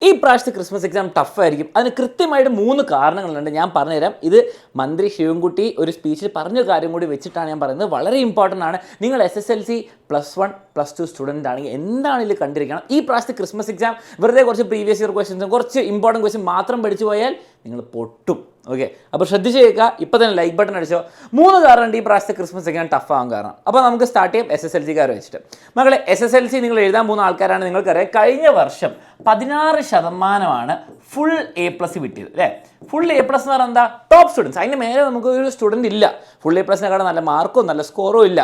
ഈ പ്രാവശ്യത്തെ Christmas exam ടഫായിരിക്കും. അതിന് കൃത്യമായിട്ട് 3 കാരണങ്ങളുണ്ട്. ഞാൻ പറഞ്ഞുതരാം. ഇത് മന്ത്രി ശിവൻകുട്ടി ഒരു സ്പീച്ചിൽ പറഞ്ഞ കാര്യം കൂടി വെച്ചിട്ടാണ് ഞാൻ പറയുന്നത്. വളരെ ഇമ്പോർട്ടൻ്റ് ആണ്. നിങ്ങൾ SSLC +1 +2 സ്റ്റുഡൻ്റ് ആണെങ്കിൽ എന്താണ് ഇതിൽ കണ്ടിരിക്കണം. ഈ പ്രാവശ്യത്തെ ക്രിസ്മസ് എക്സാം വെറുതെ കുറച്ച് പ്രീവിയസ് ഇയർ ക്വസ്റ്റ്യൻസും കുറച്ച് ഇമ്പോർട്ടൻറ്റ് ക്വസ്റ്റ്യൻ മാത്രം പഠിച്ചു പോയാൽ നിങ്ങൾ പൊട്ടും. ഓക്കെ, അപ്പോൾ ശ്രദ്ധിച്ച് കേൾക്കുക. ഇപ്പോൾ തന്നെ ലൈക്ക് ബട്ടൺ അടിച്ചോ. 3 കാരണം ഈ പ്രാവശ്യത്തെ ക്രിസ്മസ് എക്സാം ടഫ് ആകാൻ കാരണം. അപ്പോൾ നമുക്ക് സ്റ്റാർട്ട് ചെയ്യാം SSLCക്കാർ വെച്ചിട്ട്. മകളെ, SSLC നിങ്ങൾ എഴുതാൻ പോകുന്ന ആൾക്കാരാണ്. നിങ്ങൾക്കറിയാം കഴിഞ്ഞ വർഷം 16% ഫുൾ A+ കിട്ടിയത് അല്ലേ. ഫുൾ A+ എന്ന് പറഞ്ഞാൽ എന്താ, ടോപ്പ് സ്റ്റുഡൻസ്. അതിന് മേലെ നമുക്ക് ഒരു സ്റ്റുഡൻറ്റ് ഇല്ല. ഫുൾ A+നെക്കാളും നല്ല മാർക്കോ നല്ല സ്കോറോ ഇല്ല.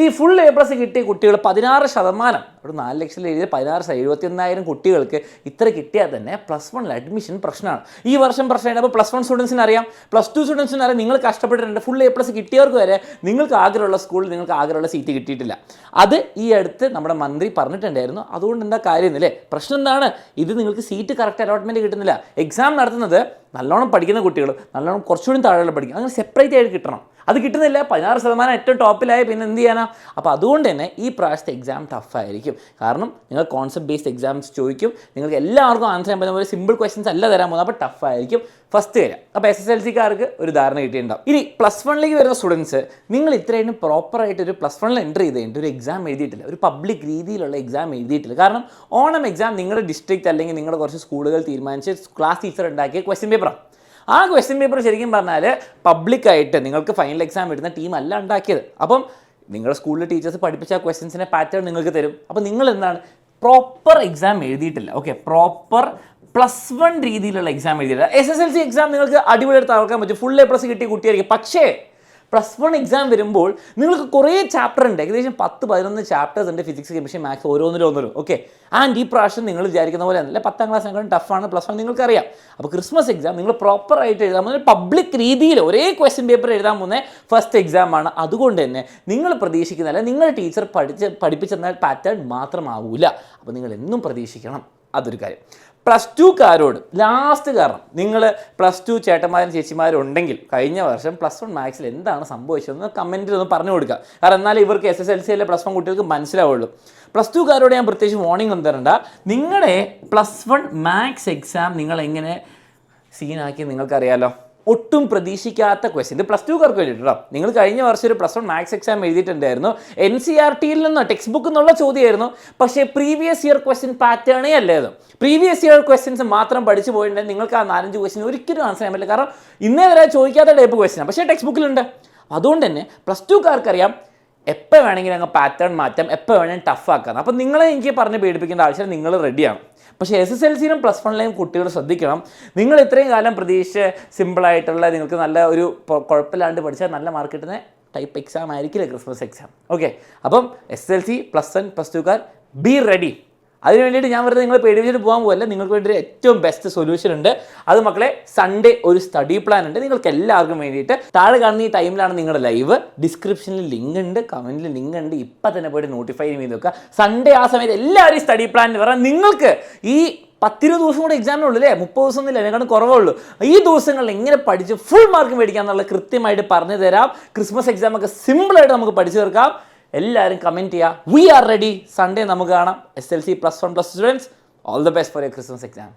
ഈ ഫുൾ A+ കിട്ടിയ കുട്ടികൾ 16%, ഒരു 4 ലക്ഷം എഴുതിയ 16,71,000 കുട്ടികൾക്ക് ഇത്ര കിട്ടിയാൽ തന്നെ +1 അഡ്മിഷൻ പ്രശ്നമാണ്. ഈ വർഷം പ്രശ്നമാണ്. അപ്പോൾ +1 സ്റ്റുഡൻസിന് അറിയാം, +2 സ്റ്റുഡൻസിന് അറിയാം. നിങ്ങൾ കഷ്ടപ്പെട്ടിട്ടുണ്ട്. ഫുൾ A+ കിട്ടിയവർക്ക് വരെ നിങ്ങൾക്ക് ആഗ്രഹമുള്ള സ്കൂളിൽ നിങ്ങൾക്ക് ആഗ്രഹമുള്ള സീറ്റ് കിട്ടിയിട്ടില്ല. അത് ഈ അടുത്ത് നമ്മുടെ മന്ത്രി പറഞ്ഞിട്ടുണ്ടായിരുന്നു. അതുകൊണ്ട് എന്താ കാര്യം എന്നല്ലേ. പ്രശ്നം എന്താണ്, ഇത് നിങ്ങൾക്ക് സീറ്റ് കറക്റ്റ് അലോട്ട്മെൻറ്റ് കിട്ടുന്നില്ല. എക്സാം നടത്തുന്നത് നല്ലോണം പഠിക്കുന്ന കുട്ടികൾ, നല്ലോണം കുറച്ചുകൂടി താഴെയുള്ള പഠിക്കും, അങ്ങനെ സെപ്പറേറ്റ് ആയിട്ട് കിട്ടണം. അത് കിട്ടുന്നില്ല. 16% ഏറ്റവും ടോപ്പിലായ പിന്നെ എന്ത് ചെയ്യാനാ. അപ്പോൾ അതുകൊണ്ട് തന്നെ ഈ പ്രാവശ്യത്തെ എക്സാം ടഫായിരിക്കും. കാരണം നിങ്ങൾ കോൺസെപ്റ്റ് ബേസ്ഡ് എക്സാംസ് ചോദിക്കും. നിങ്ങൾക്ക് എല്ലാവർക്കും ആൻസർ ചെയ്യാൻ പറ്റുന്ന പോലെ സിമ്പിൾ ക്വസ്റ്റ്യൻസ് അല്ല തരാൻ പോകുന്നത്. അപ്പോൾ ടഫായിരിക്കും ഫസ്റ്റ് വരിക. അപ്പോൾ SSLCക്കാർക്ക് ഒരു ധാരണ കിട്ടിയിട്ടുണ്ടാവും. ഇനി +1ലേക്ക് വരുന്ന സ്റ്റുഡൻസ്, നിങ്ങൾ ഇത്രയും പ്രോപ്പറായിട്ട് ഒരു +1 എൻ്റർ ചെയ്ത് കഴിഞ്ഞിട്ട് ഒരു എക്സാം എഴുതിയിട്ടില്ല, ഒരു പബ്ലിക് രീതിയിലുള്ള എക്സാം എഴുതിയിട്ടില്ല. കാരണം ഓണം എക്സാം നിങ്ങളുടെ ഡിസ്ട്രിക്റ്റ് അല്ലെങ്കിൽ നിങ്ങളുടെ കുറച്ച് സ്കൂളുകൾ തീരുമാനിച്ച് ക്ലാസ് ടീച്ചർ ഉണ്ടാക്കിയ ക്വസ്റ്റ്യൻ പേപ്പറാണ്. ആ ക്വസ്റ്റ്യൻ പേപ്പർ ശരിക്കും പറഞ്ഞാൽ പബ്ലിക്കായിട്ട് നിങ്ങൾക്ക് ഫൈനൽ എക്സാം എഴുതുന്ന ടീമല്ല ഉണ്ടാക്കിയത്. അപ്പം നിങ്ങളുടെ സ്കൂളിലെ ടീച്ചേഴ്സ് പഠിപ്പിച്ച ക്വസ്റ്റ്യൻസിൻ്റെ പാറ്റേൺ നിങ്ങൾക്ക് തരും. അപ്പോൾ നിങ്ങൾ എന്താണ് പ്രോപ്പർ എക്സാം എഴുതിയിട്ടില്ല. ഓക്കെ, പ്രോപ്പർ +1 രീതിയിലുള്ള എക്സാം എഴുതിയിട്ടില്ല. SSLC എക്സാം നിങ്ങൾക്ക് അടിപൊളിയായിട്ട് തകർക്കാൻ പറ്റും. ഫുൾ A+ കിട്ടിയ കുട്ടിയായിരിക്കും. പക്ഷേ +1 എക്സാം വരുമ്പോൾ നിങ്ങൾക്ക് കുറേ ചാപ്റ്റർ ഉണ്ട്. ഏകദേശം 10-11 ചാപ്റ്റേഴ്സ് ഉണ്ട്. ഫിസിക്സ്, കെമിസ്ട്രി, മാത്സ് ഓരോന്നിലും. ഓക്കെ, ആൻഡ് ഈ പ്രാവശ്യം നിങ്ങൾ വിചാരിക്കുന്ന പോലെ അല്ല. 10ാം ക്ലാസ്സിനെക്കാളും ടഫാണ് +1, നിങ്ങൾക്കറിയാം. അപ്പോൾ ക്രിസ്മസ് എക്സാം നിങ്ങൾ പ്രോപ്പറായിട്ട് എഴുതാൻ പോകുന്നത് പബ്ലിക് രീതിയിൽ ഒരേ ക്വസ്റ്റ്യൻ പേപ്പർ എഴുതാൻ പോകുന്ന ഫസ്റ്റ് എക്സാമാണ്. അതുകൊണ്ട് തന്നെ നിങ്ങൾ പ്രതീക്ഷിക്കുന്നില്ല, നിങ്ങളുടെ ടീച്ചർ പഠിപ്പിച്ചെന്ന പാറ്റേൺ മാത്രമാവില്ല. അപ്പോൾ നിങ്ങൾ എന്നും പ്രതീക്ഷിക്കണം. അതൊരു കാര്യം. +2കാരോട് ലാസ്റ്റ് കാരണം, നിങ്ങൾ +2 ചേട്ടന്മാരും ചേച്ചിമാരും ഉണ്ടെങ്കിൽ കഴിഞ്ഞ വർഷം +1 മാത്സിൽ എന്താണ് സംഭവിച്ചതെന്ന് കമൻറ്റിൽ ഒന്ന് പറഞ്ഞു കൊടുക്കുക. കാരണം എന്നാലും ഇവർക്ക് SSLCയിലെ +1 കുട്ടികൾക്ക് മനസ്സിലാവുള്ളൂ. +2കാരോട് ഞാൻ പ്രത്യേകിച്ച് വാർണിംഗ് ഒന്നും തരണ്ട. നിങ്ങളുടെ +1 മാത്സ് എക്സാം നിങ്ങൾ എങ്ങനെ സീനാക്കി നിങ്ങൾക്കറിയാലോ. ഒട്ടും പ്രതീക്ഷിക്കാത്ത ക്വസ്റ്റ്യൻ. ഇത് +2കാർക്ക് വേണ്ടിയിട്ടോ. നിങ്ങൾ കഴിഞ്ഞ വർഷം ഒരു +1 മാത്സ് എക്സാം എഴുതിയിട്ടുണ്ടായിരുന്നു. NCERTയിൽ നിന്നോ ടെക്സ്റ്റ് ബുക്കിൽ നിന്നുള്ള ചോദ്യമായിരുന്നു. പക്ഷേ പ്രീവിയസ് ഇയർ ക്വസ്റ്റ്യൻ പാറ്റേണേ അല്ലായിരുന്നു. പ്രീവിയസ് ഇയർ ക്വസ്റ്റ്യൻസ് മാത്രം പഠിച്ചു പോയിട്ടുണ്ടെങ്കിൽ നിങ്ങൾക്ക് ആ 4-5 ക്വസ്റ്റ്യൻ ഒരിക്കലും ആൻസർ ചെയ്യാൻ പറ്റില്ല. കാരണം ഇന്നേ വരെ ചോദിക്കാത്ത ടൈപ്പ് ക്വസ്റ്റ്യൻ, പക്ഷേ ടെക്സ്റ്റ് ബുക്കിലുണ്ട്. അതുകൊണ്ട് തന്നെ +2കാർക്കറിയാം എപ്പോൾ വേണമെങ്കിലും അങ്ങ് പാറ്റേൺ മാറ്റാം, എപ്പോൾ വേണമെങ്കിൽ ടഫാക്കാം. അപ്പം നിങ്ങളെ എനിക്ക് പറഞ്ഞ് പേടിപ്പിക്കേണ്ട ആവശ്യം, നിങ്ങൾ റെഡിയാണ്. പക്ഷേ SSLCയിലും +1ലെയും കുട്ടികൾ ശ്രദ്ധിക്കണം. നിങ്ങൾ ഇത്രയും കാലം പ്രതീക്ഷിച്ച് സിമ്പിളായിട്ടുള്ള നിങ്ങൾക്ക് നല്ല ഒരു കുഴപ്പമില്ലാണ്ട് പഠിച്ചാൽ നല്ല മാർക്ക് കിട്ടുന്ന ടൈപ്പ് എക്സാം ആയിരിക്കില്ല ക്രിസ്മസ് എക്സാം. ഓക്കെ, അപ്പം SSLC +1 +2കാർ ബി റെഡി. അതിന് വേണ്ടിയിട്ട് ഞാൻ വെറുതെ നിങ്ങൾ പേടിപ്പിച്ചിട്ട് പോകാൻ പോകല്ല. നിങ്ങൾക്ക് വേണ്ടി ഏറ്റവും ബെസ്റ്റ് സൊല്യൂഷൻ ഉണ്ട്. അത് മക്കളെ, സൺഡേ ഒരു സ്റ്റഡി പ്ലാൻ ഉണ്ട് നിങ്ങൾക്ക് എല്ലാവർക്കും വേണ്ടിയിട്ട്. താഴെ കാണുന്ന ഈ ടൈമിലാണ് നിങ്ങളുടെ ലൈവ്. ഡിസ്ക്രിപ്ഷനിൽ ലിങ്ക് ഉണ്ട്, കമൻറ്റിൽ ലിങ്ക് ഉണ്ട്. ഇപ്പം തന്നെ പോയിട്ട് നോട്ടിഫൈ ചെയ്ത് വെക്കുക. സൺഡേ ആ സമയത്ത് എല്ലാവരും സ്റ്റഡി പ്ലാൻ പറഞ്ഞാൽ നിങ്ങൾക്ക് ഈ 10-20 ദിവസം കൂടെ എക്സാമിനുള്ളൂ അല്ലേ, 30 ദിവസം ഒന്നുമില്ല, അതിനെക്കാളും കുറവേ ഉള്ളൂ. ഈ ദിവസങ്ങളിൽ എങ്ങനെ പഠിച്ച് ഫുൾ മാർക്ക് മേടിക്കാമെന്നുള്ള കൃത്യമായിട്ട് പറഞ്ഞു തരാം. ക്രിസ്മസ് എക്സാമൊക്കെ സിമ്പിളായിട്ട് നമുക്ക് പഠിച്ചു തീർക്കാം. എല്ലാവരും കമൻറ്റ് ചെയ്യുക. V are ready. സൺഡേ നമുക്ക് കാണാം. SSLC +1 +2 students, all the best for your Christmas exam.